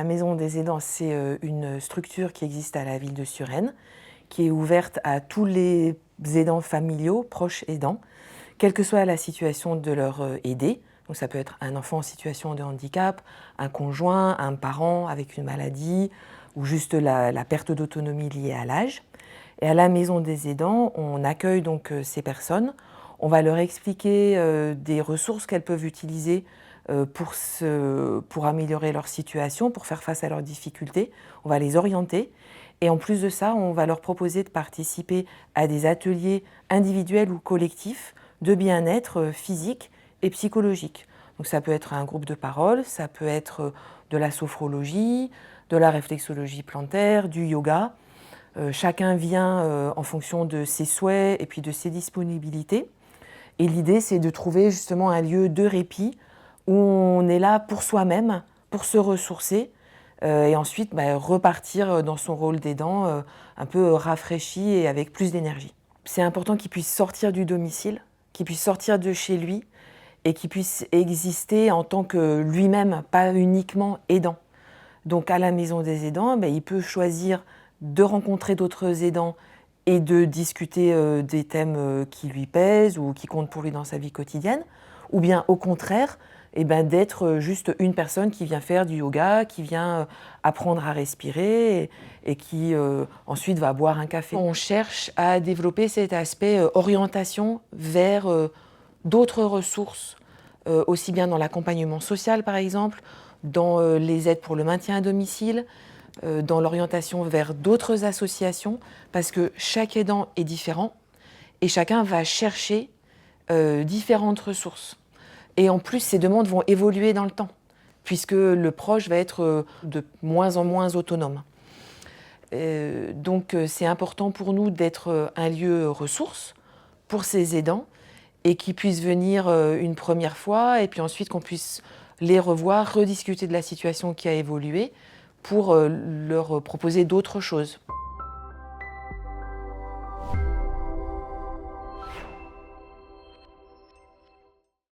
La Maison des aidants, c'est une structure qui existe à la ville de Suresnes, qui est ouverte à tous les aidants familiaux, proches aidants, quelle que soit la situation de leur aidé. Donc ça peut être un enfant en situation de handicap, un conjoint, un parent avec une maladie ou juste la perte d'autonomie liée à l'âge. Et à la Maison des aidants, on accueille donc ces personnes. On va leur expliquer des ressources qu'elles peuvent utiliser pour améliorer leur situation, pour faire face à leurs difficultés. On va les orienter. Et en plus de ça, on va leur proposer de participer à des ateliers individuels ou collectifs de bien-être physique et psychologique. Donc ça peut être un groupe de parole, ça peut être de la sophrologie, de la réflexologie plantaire, du yoga. Chacun vient en fonction de ses souhaits et puis de ses disponibilités. Et l'idée, c'est de trouver justement un lieu de répit où on est là pour soi-même, pour se ressourcer, et ensuite repartir dans son rôle d'aidant un peu rafraîchi et avec plus d'énergie. C'est important qu'il puisse sortir du domicile, qu'il puisse sortir de chez lui et qu'il puisse exister en tant que lui-même, pas uniquement aidant. Donc à la Maison des aidants, il peut choisir de rencontrer d'autres aidants et de discuter des thèmes qui lui pèsent ou qui comptent pour lui dans sa vie quotidienne, ou bien au contraire, d'être juste une personne qui vient faire du yoga, qui vient apprendre à respirer et qui ensuite va boire un café. On cherche à développer cet aspect orientation vers d'autres ressources, aussi bien dans l'accompagnement social par exemple, dans les aides pour le maintien à domicile, dans l'orientation vers d'autres associations, parce que chaque aidant est différent et chacun va chercher différentes ressources. Et en plus, ces demandes vont évoluer dans le temps, puisque le proche va être de moins en moins autonome. Donc c'est important pour nous d'être un lieu ressource pour ces aidants et qu'ils puissent venir une première fois et puis ensuite qu'on puisse les revoir, rediscuter de la situation qui a évolué pour leur proposer d'autres choses.